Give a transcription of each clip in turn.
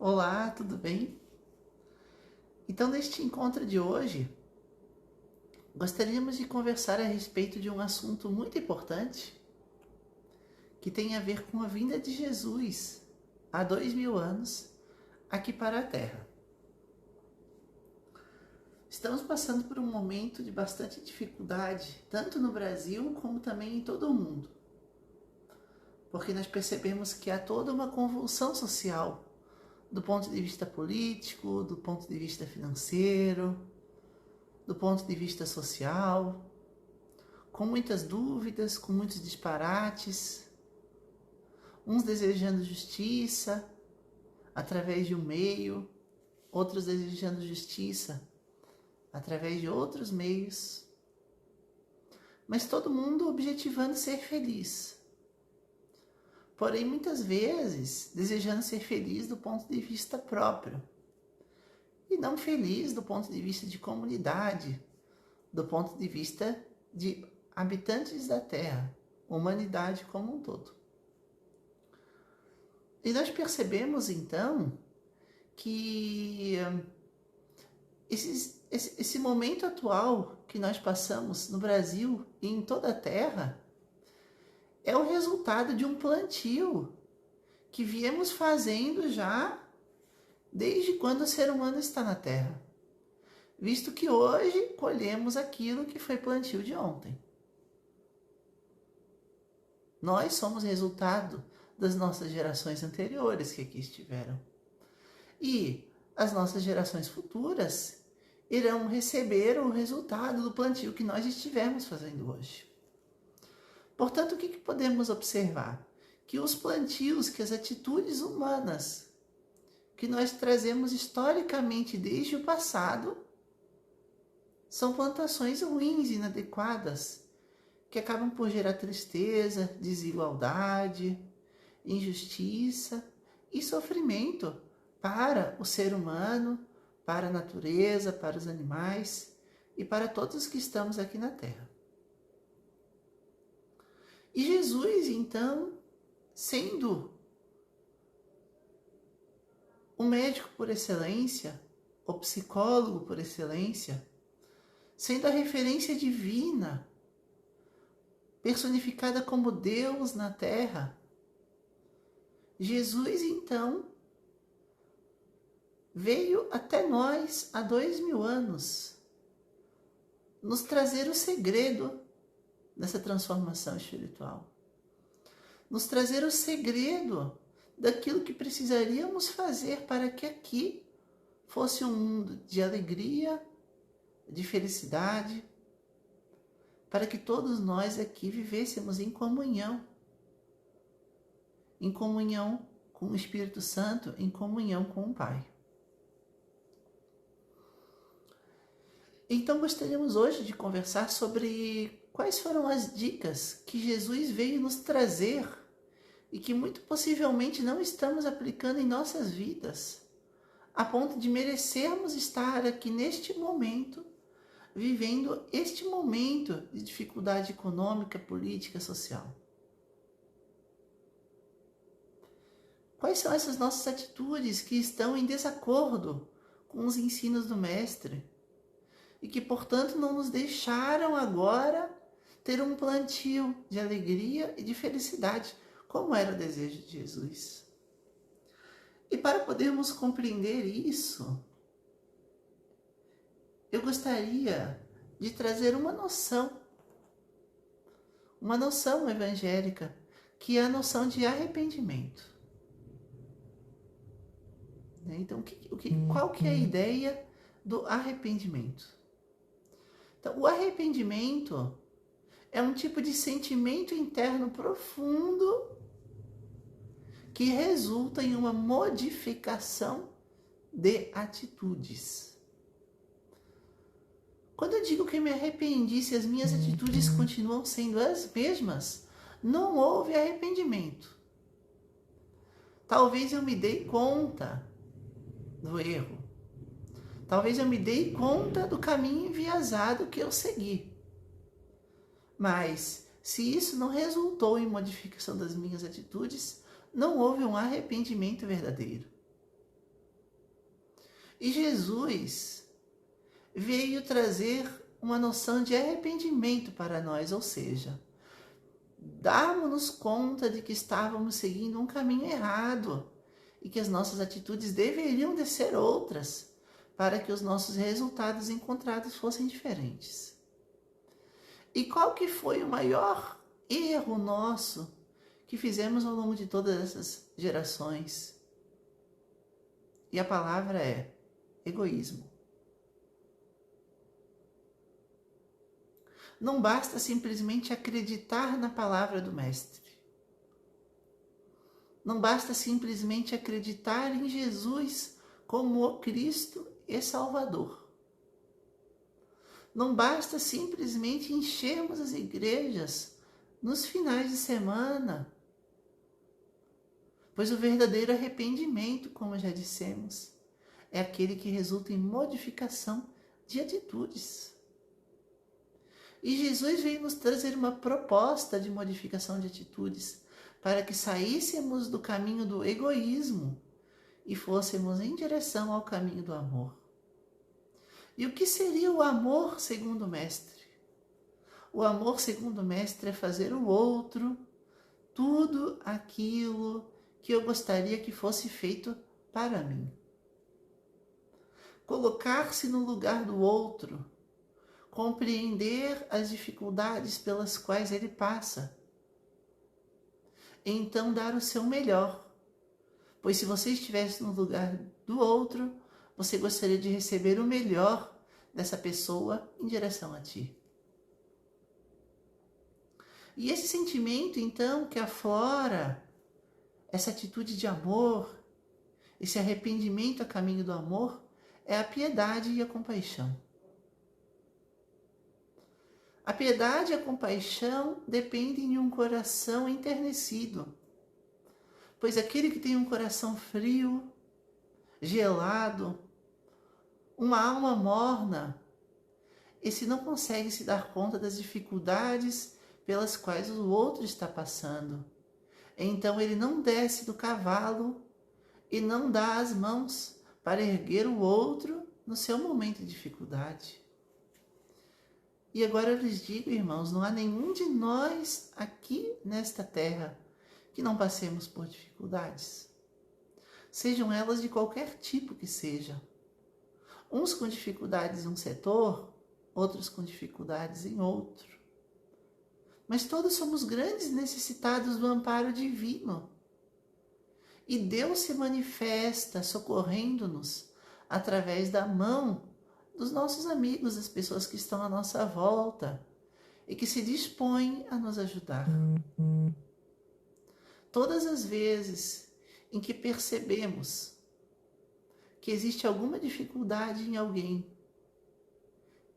Olá, tudo bem? Então, neste encontro de hoje, gostaríamos de conversar a respeito de um assunto muito importante que tem a ver com a vinda de Jesus há 2000 anos aqui para a Terra. Estamos passando por um momento de bastante dificuldade, tanto no Brasil como também em todo o mundo, porque nós percebemos que há toda uma convulsão social do ponto de vista político, do ponto de vista financeiro, do ponto de vista social, com muitas dúvidas, com muitos disparates, uns desejando justiça através de um meio, outros desejando justiça através de outros meios, mas todo mundo objetivando ser feliz. Porém, muitas vezes, desejando ser feliz do ponto de vista próprio, e não feliz do ponto de vista de comunidade, do ponto de vista de habitantes da Terra, humanidade como um todo. E nós percebemos, então, que esse momento atual que nós passamos no Brasil e em toda a Terra é o resultado de um plantio que viemos fazendo já desde quando o ser humano está na Terra, visto que hoje colhemos aquilo que foi plantio de ontem. Nós somos resultado das nossas gerações anteriores que aqui estiveram. E as nossas gerações futuras irão receber o resultado do plantio que nós estivermos fazendo hoje. Portanto, o que podemos observar? Que os plantios, que as atitudes humanas que nós trazemos historicamente desde o passado são plantações ruins, inadequadas, que acabam por gerar tristeza, desigualdade, injustiça e sofrimento para o ser humano, para a natureza, para os animais e para todos que estamos aqui na Terra. E Jesus, então, sendo o médico por excelência, o psicólogo por excelência, sendo a referência divina, personificada como Deus na Terra, Jesus, então, veio até nós há 2000 anos nos trazer o segredo dessa transformação espiritual. Nos trazer o segredo daquilo que precisaríamos fazer para que aqui fosse um mundo de alegria, de felicidade, para que todos nós aqui vivêssemos em comunhão com o Espírito Santo, em comunhão com o Pai. Então gostaríamos hoje de conversar sobre quais foram as dicas que Jesus veio nos trazer e que muito possivelmente não estamos aplicando em nossas vidas, a ponto de merecermos estar aqui neste momento, vivendo este momento de dificuldade econômica, política, social. Quais são essas nossas atitudes que estão em desacordo com os ensinos do Mestre e que, portanto, não nos deixaram agora ter um plantio de alegria e de felicidade, como era o desejo de Jesus? E para podermos compreender isso, eu gostaria de trazer uma noção evangélica, que é a noção de arrependimento. Então, qual que é a ideia do arrependimento? Então, o arrependimento é um tipo de sentimento interno profundo que resulta em uma modificação de atitudes. Quando eu digo que me arrependi, se as minhas atitudes continuam sendo as mesmas, não houve arrependimento. Talvez eu me dei conta do erro. Talvez eu me dei conta do caminho enviesado que eu segui. Mas, se isso não resultou em modificação das minhas atitudes, não houve um arrependimento verdadeiro. E Jesus veio trazer uma noção de arrependimento para nós, ou seja, darmos-nos conta de que estávamos seguindo um caminho errado e que as nossas atitudes deveriam de ser outras para que os nossos resultados encontrados fossem diferentes. E qual que foi o maior erro nosso que fizemos ao longo de todas essas gerações? E a palavra é egoísmo. Não basta simplesmente acreditar na palavra do Mestre. Não basta simplesmente acreditar em Jesus como o Cristo e Salvador. Não basta simplesmente enchermos as igrejas nos finais de semana, pois o verdadeiro arrependimento, como já dissemos, é aquele que resulta em modificação de atitudes. E Jesus veio nos trazer uma proposta de modificação de atitudes para que saíssemos do caminho do egoísmo e fôssemos em direção ao caminho do amor. E o que seria o amor segundo o Mestre? O amor segundo o Mestre é fazer o outro tudo aquilo que eu gostaria que fosse feito para mim. Colocar-se no lugar do outro, compreender as dificuldades pelas quais ele passa, então dar o seu melhor, pois se você estivesse no lugar do outro, você gostaria de receber o melhor dessa pessoa em direção a ti. E esse sentimento, então, que aflora essa atitude de amor, esse arrependimento a caminho do amor, é a piedade e a compaixão. A piedade e a compaixão dependem de um coração enternecido, pois aquele que tem um coração frio, gelado, uma alma morna, esse não consegue se dar conta das dificuldades pelas quais o outro está passando. Então ele não desce do cavalo e não dá as mãos para erguer o outro no seu momento de dificuldade. E agora eu lhes digo, irmãos, não há nenhum de nós aqui nesta terra que não passemos por dificuldades. Sejam elas de qualquer tipo que seja. Uns com dificuldades em um setor, outros com dificuldades em outro. Mas todos somos grandes necessitados do amparo divino. E Deus se manifesta socorrendo-nos através da mão dos nossos amigos, das pessoas que estão à nossa volta e que se dispõem a nos ajudar. Todas as vezes em que percebemos que existe alguma dificuldade em alguém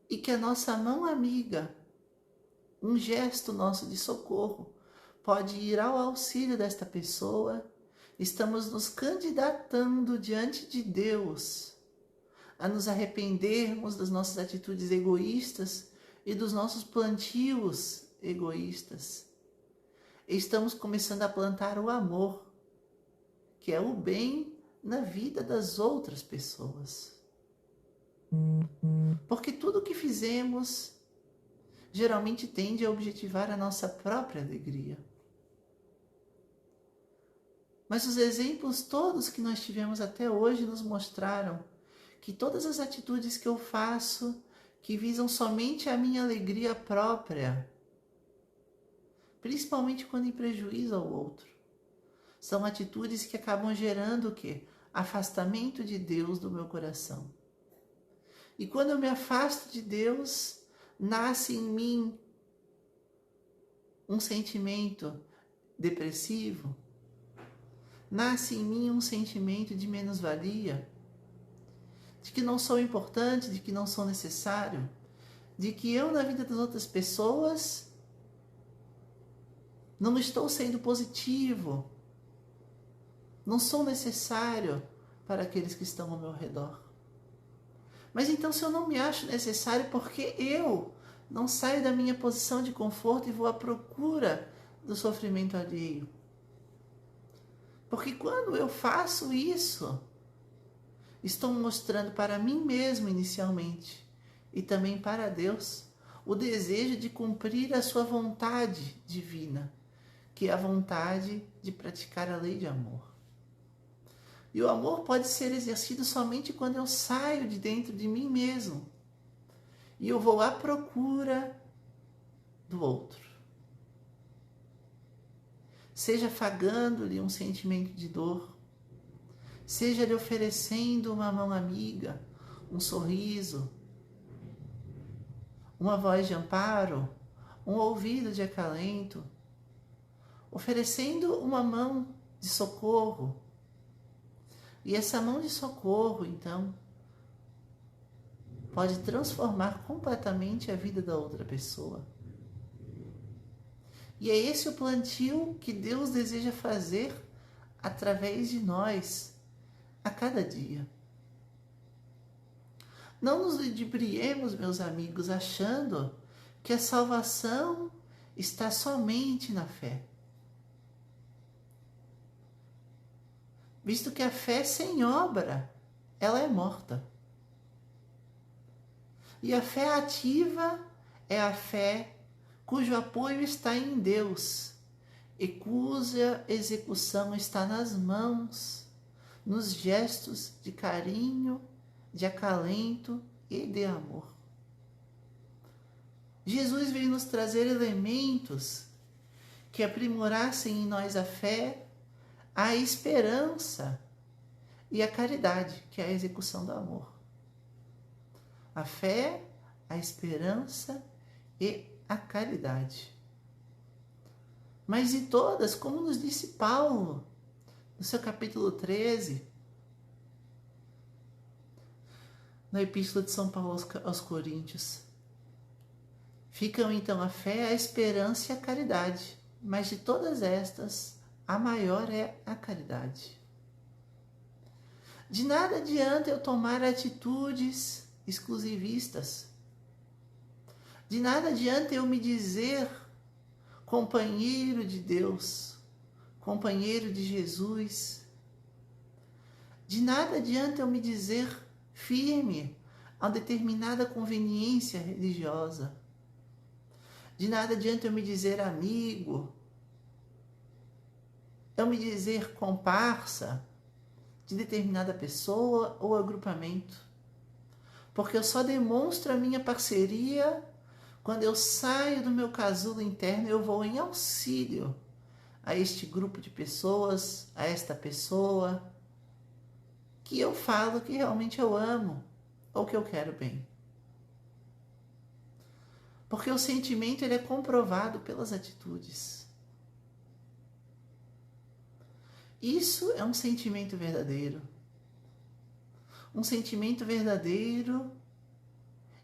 e que a nossa mão amiga, um gesto nosso de socorro, pode ir ao auxílio desta pessoa, estamos nos candidatando diante de Deus a nos arrependermos das nossas atitudes egoístas e dos nossos plantios egoístas. Estamos começando a plantar o amor, que é o bem na vida das outras pessoas. Porque tudo o que fizemos geralmente tende a objetivar a nossa própria alegria. Mas os exemplos todos que nós tivemos até hoje nos mostraram que todas as atitudes que eu faço, que visam somente a minha alegria própria, principalmente quando em prejuízo ao outro, são atitudes que acabam gerando o quê? Afastamento de Deus do meu coração. E quando eu me afasto de Deus, nasce em mim um sentimento depressivo, nasce em mim um sentimento de menos-valia, de que não sou importante, de que não sou necessário, de que eu na vida das outras pessoas não estou sendo positivo, não sou necessário para aqueles que estão ao meu redor. Mas então, se eu não me acho necessário, por que eu não saio da minha posição de conforto e vou à procura do sofrimento alheio? Porque quando eu faço isso, estou mostrando para mim mesmo inicialmente e também para Deus o desejo de cumprir a sua vontade divina, que é a vontade de praticar a lei de amor. E o amor pode ser exercido somente quando eu saio de dentro de mim mesmo e eu vou à procura do outro. Seja afagando-lhe um sentimento de dor, seja lhe oferecendo uma mão amiga, um sorriso, uma voz de amparo, um ouvido de acalento, oferecendo uma mão de socorro. E essa mão de socorro, então, pode transformar completamente a vida da outra pessoa. E é esse o plantio que Deus deseja fazer através de nós a cada dia. Não nos ludibriemos, meus amigos, achando que a salvação está somente na fé. Visto que a fé sem obra, ela é morta. E a fé ativa é a fé cujo apoio está em Deus e cuja execução está nas mãos, nos gestos de carinho, de acalento e de amor. Jesus veio nos trazer elementos que aprimorassem em nós a fé, a esperança e a caridade, que é a execução do amor. A fé, a esperança e a caridade. Mas de todas, como nos disse Paulo, no seu capítulo 13, na Epístola de São Paulo aos Coríntios, ficam então a fé, a esperança e a caridade. Mas de todas estas, a maior é a caridade. De nada adianta eu tomar atitudes exclusivistas. De nada adianta eu me dizer companheiro de Deus, companheiro de Jesus. De nada adianta eu me dizer firme a determinada conveniência religiosa. De nada adianta eu me dizer amigo, eu me dizer comparsa de determinada pessoa ou agrupamento. Porque eu só demonstro a minha parceria quando eu saio do meu casulo interno, eu vou em auxílio a este grupo de pessoas, a esta pessoa que eu falo que realmente eu amo ou que eu quero bem. Porque o sentimento ele é comprovado pelas atitudes. Isso é um sentimento verdadeiro. Um sentimento verdadeiro,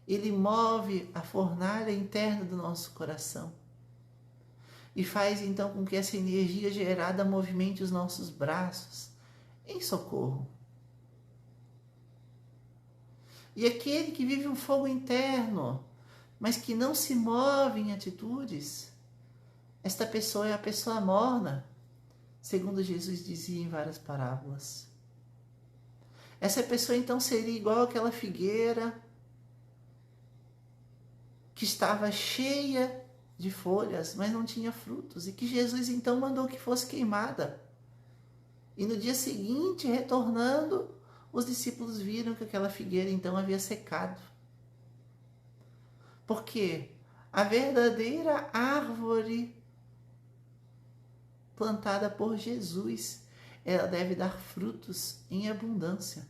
ele move a fornalha interna do nosso coração e faz então com que essa energia gerada movimente os nossos braços em socorro. E aquele que vive um fogo interno, mas que não se move em atitudes, esta pessoa é a pessoa morna, segundo Jesus dizia em várias parábolas. Essa pessoa então seria igual àquela figueira que estava cheia de folhas, mas não tinha frutos, e que Jesus então mandou que fosse queimada. E no dia seguinte, retornando, os discípulos viram que aquela figueira então havia secado. Porque a verdadeira árvore plantada por Jesus, ela deve dar frutos em abundância.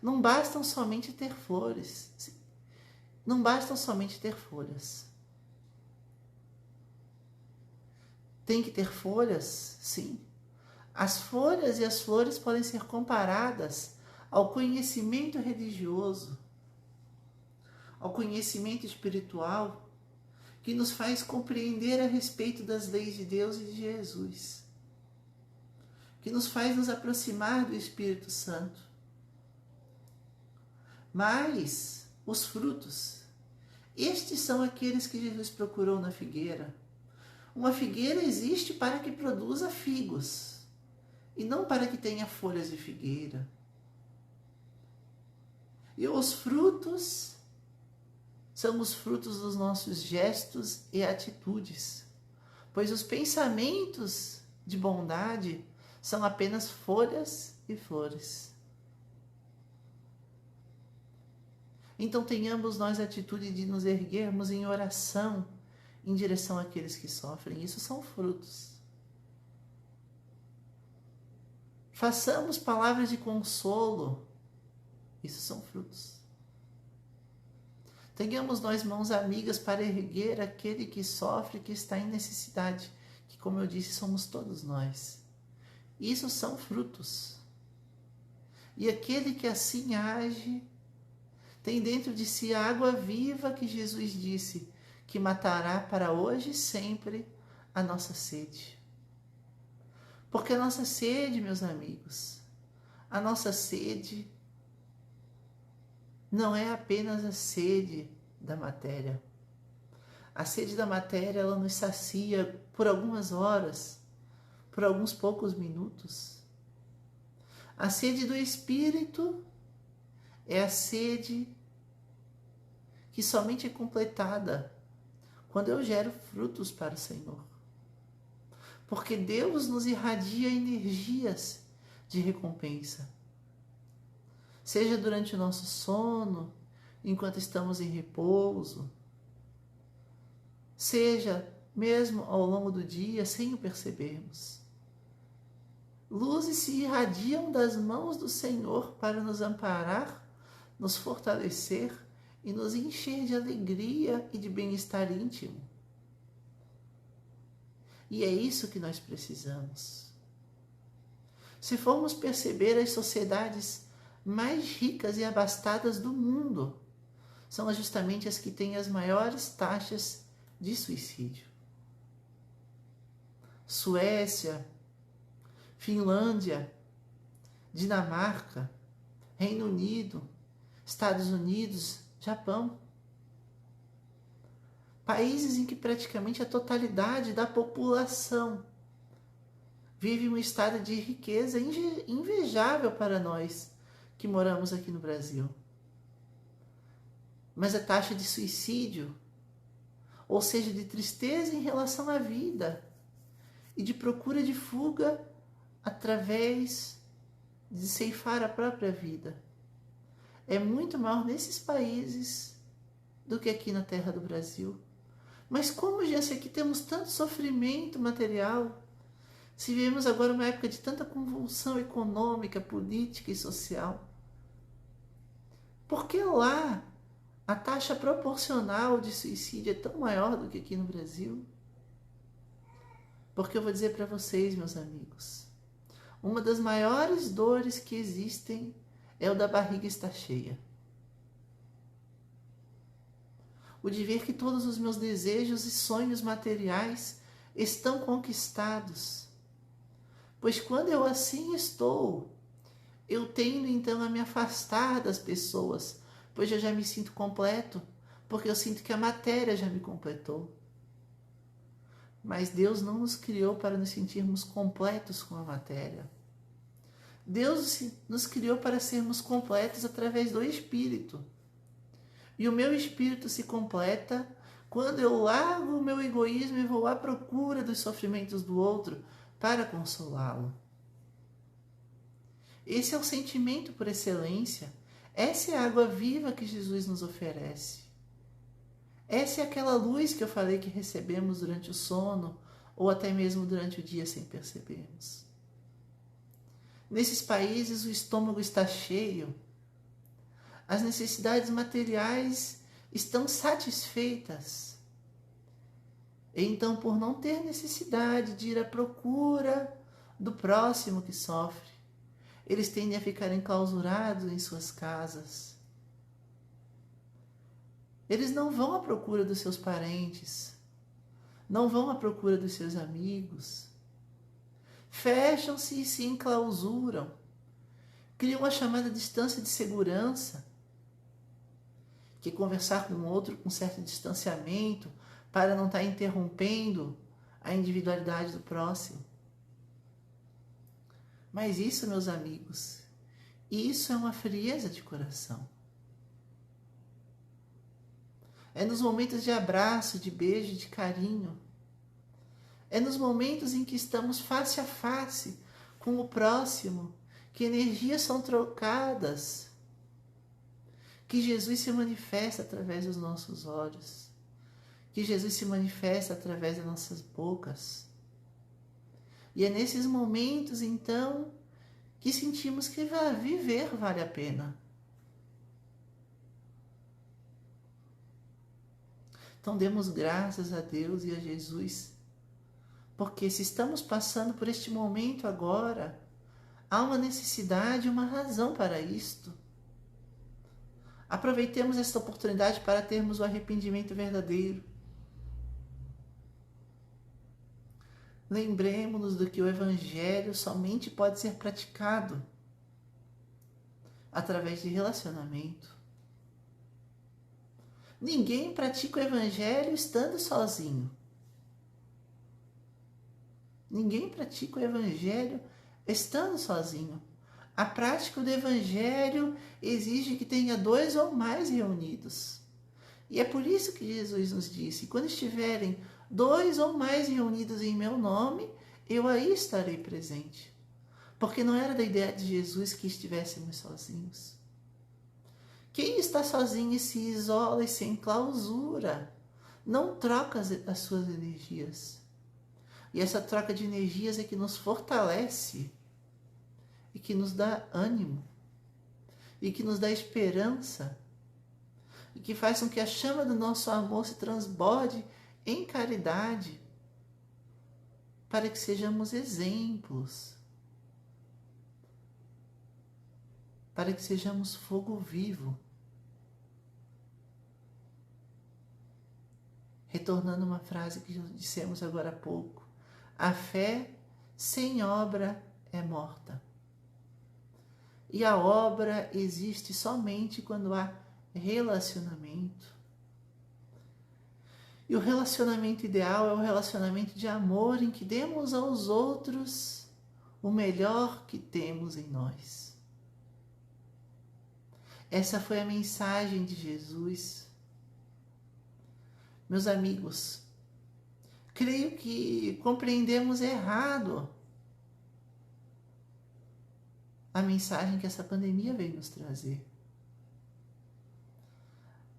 Não bastam somente ter flores, não bastam somente ter folhas. Tem que ter folhas? Sim. As folhas e as flores podem ser comparadas ao conhecimento religioso, ao conhecimento espiritual, que nos faz compreender a respeito das leis de Deus e de Jesus, que nos faz nos aproximar do Espírito Santo. Mas os frutos, estes são aqueles que Jesus procurou na figueira. Uma figueira existe para que produza figos, e não para que tenha folhas de figueira. E os frutos são os frutos dos nossos gestos e atitudes, pois os pensamentos de bondade são apenas folhas e flores. Então tenhamos nós a atitude de nos erguermos em oração em direção àqueles que sofrem. Isso são frutos. Façamos palavras de consolo. Isso são frutos. Tenhamos nós mãos amigas para erguer aquele que sofre, que está em necessidade, que, como eu disse, somos todos nós. Isso são frutos. E aquele que assim age tem dentro de si a água viva que Jesus disse, que matará para hoje e sempre a nossa sede. Porque a nossa sede, meus amigos, a nossa sede não é apenas a sede da matéria. A sede da matéria, ela nos sacia por algumas horas, por alguns poucos minutos. A sede do Espírito é a sede que somente é completada quando eu gero frutos para o Senhor. Porque Deus nos irradia energias de recompensa. Seja durante o nosso sono, enquanto estamos em repouso, seja mesmo ao longo do dia, sem o percebermos. Luzes se irradiam das mãos do Senhor para nos amparar, nos fortalecer e nos encher de alegria e de bem-estar íntimo. E é isso que nós precisamos. Se formos perceber, as sociedades mais ricas e abastadas do mundo são justamente as que têm as maiores taxas de suicídio. Suécia, Finlândia, Dinamarca, Reino Unido, Estados Unidos, Japão. Países em que praticamente a totalidade da população vive um estado de riqueza invejável para nós que moramos aqui no Brasil. Mas a taxa de suicídio, ou seja, de tristeza em relação à vida e de procura de fuga através de ceifar a própria vida, é muito maior nesses países do que aqui na terra do Brasil. Mas como, gente, aqui temos tanto sofrimento material, se vivemos agora uma época de tanta convulsão econômica, política e social, por que lá a taxa proporcional de suicídio é tão maior do que aqui no Brasil? Porque eu vou dizer para vocês, meus amigos, uma das maiores dores que existem é o da barriga estar cheia. O de ver que todos os meus desejos e sonhos materiais estão conquistados. Pois quando eu assim estou, eu tendo então a me afastar das pessoas, pois eu já me sinto completo, porque eu sinto que a matéria já me completou. Mas Deus não nos criou para nos sentirmos completos com a matéria. Deus nos criou para sermos completos através do Espírito. E o meu espírito se completa quando eu largo o meu egoísmo e vou à procura dos sofrimentos do outro para consolá-lo. Esse é o sentimento por excelência. Essa é a água viva que Jesus nos oferece. Essa é aquela luz que eu falei que recebemos durante o sono ou até mesmo durante o dia sem percebermos. Nesses países o estômago está cheio. As necessidades materiais estão satisfeitas. Então, por não ter necessidade de ir à procura do próximo que sofre, eles tendem a ficar enclausurados em suas casas. Eles não vão à procura dos seus parentes, não vão à procura dos seus amigos. Fecham-se e se enclausuram, criam uma chamada distância de segurança, que conversar com o outro com certo distanciamento para não estar interrompendo a individualidade do próximo. Mas isso, meus amigos, isso é uma frieza de coração. É nos momentos de abraço, de beijo, de carinho. É nos momentos em que estamos face a face com o próximo, que energias são trocadas, que Jesus se manifesta através dos nossos olhos, que Jesus se manifesta através das nossas bocas. E é nesses momentos, então, que sentimos que viver vale a pena. Então demos graças a Deus e a Jesus, porque se estamos passando por este momento agora, há uma necessidade, uma razão para isto. Aproveitemos esta oportunidade para termos o arrependimento verdadeiro. Lembremos-nos do que o Evangelho somente pode ser praticado através de relacionamento. Ninguém pratica o Evangelho estando sozinho. Ninguém pratica o Evangelho estando sozinho. A prática do Evangelho exige que tenha 2 ou mais reunidos. E é por isso que Jesus nos disse: quando estiverem 2 ou mais reunidos em meu nome, eu aí estarei presente. Porque não era da ideia de Jesus que estivéssemos sozinhos. Quem está sozinho e se isola e se enclausura, não troca as suas energias. E essa troca de energias é que nos fortalece e que nos dá ânimo e que nos dá esperança e que faz com que a chama do nosso amor se transborde em caridade para que sejamos exemplos, para que sejamos fogo vivo. Retornando uma frase que dissemos agora há pouco: a fé sem obra é morta. E a obra existe somente quando há relacionamento. E o relacionamento ideal é o relacionamento de amor em que demos aos outros o melhor que temos em nós. Essa foi a mensagem de Jesus. Meus amigos, creio que compreendemos errado a mensagem que essa pandemia veio nos trazer.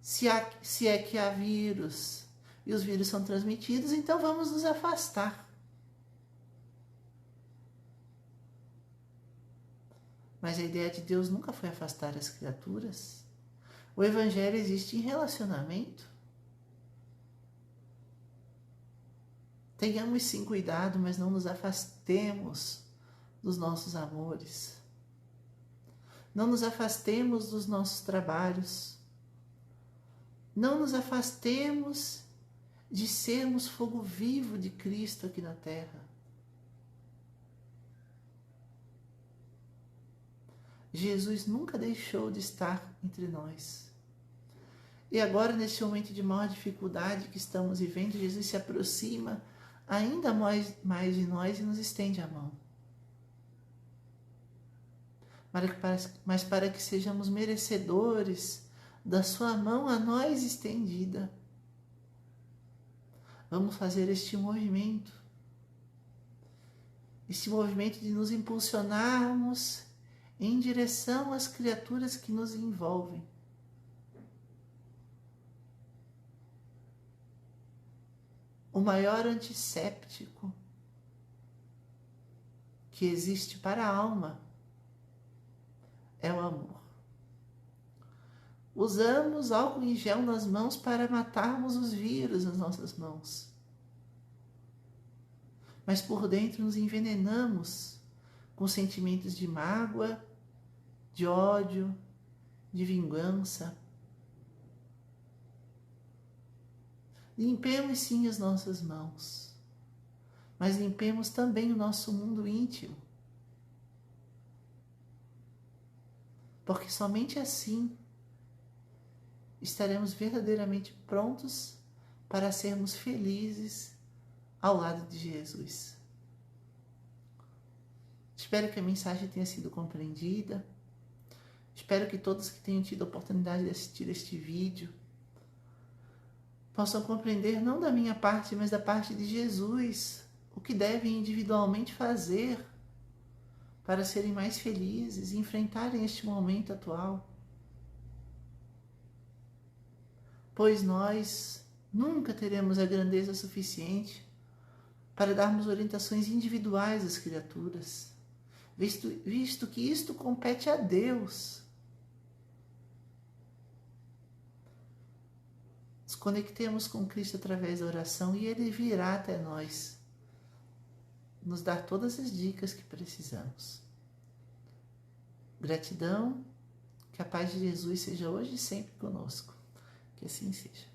Se é que há vírus e os vírus são transmitidos, então vamos nos afastar. Mas a ideia de Deus nunca foi afastar as criaturas. O Evangelho existe em relacionamento. Tenhamos sim cuidado, mas não nos afastemos dos nossos amores. Não nos afastemos dos nossos trabalhos. Não nos afastemos de sermos fogo vivo de Cristo aqui na terra. Jesus nunca deixou de estar entre nós. E agora, nesse momento de maior dificuldade que estamos vivendo, Jesus se aproxima ainda mais de nós e nos estende a mão. Mas para que sejamos merecedores da sua mão a nós estendida, vamos fazer este movimento de nos impulsionarmos em direção às criaturas que nos envolvem. O maior antisséptico que existe para a alma é o amor. Usamos álcool em gel nas mãos para matarmos os vírus nas nossas mãos. Mas por dentro nos envenenamos com sentimentos de mágoa, de ódio, de vingança. Limpemos sim as nossas mãos, mas limpemos também o nosso mundo íntimo. Porque somente assim estaremos verdadeiramente prontos para sermos felizes ao lado de Jesus. Espero que a mensagem tenha sido compreendida. Espero que todos que tenham tido a oportunidade de assistir este vídeo possam compreender não da minha parte, mas da parte de Jesus, o que devem individualmente fazer para serem mais felizes e enfrentarem este momento atual. Pois nós nunca teremos a grandeza suficiente para darmos orientações individuais às criaturas, visto que isto compete a Deus. Nos conectemos com Cristo através da oração e Ele virá até nós, nos dar todas as dicas que precisamos. Gratidão, que a paz de Jesus seja hoje e sempre conosco. Que assim seja.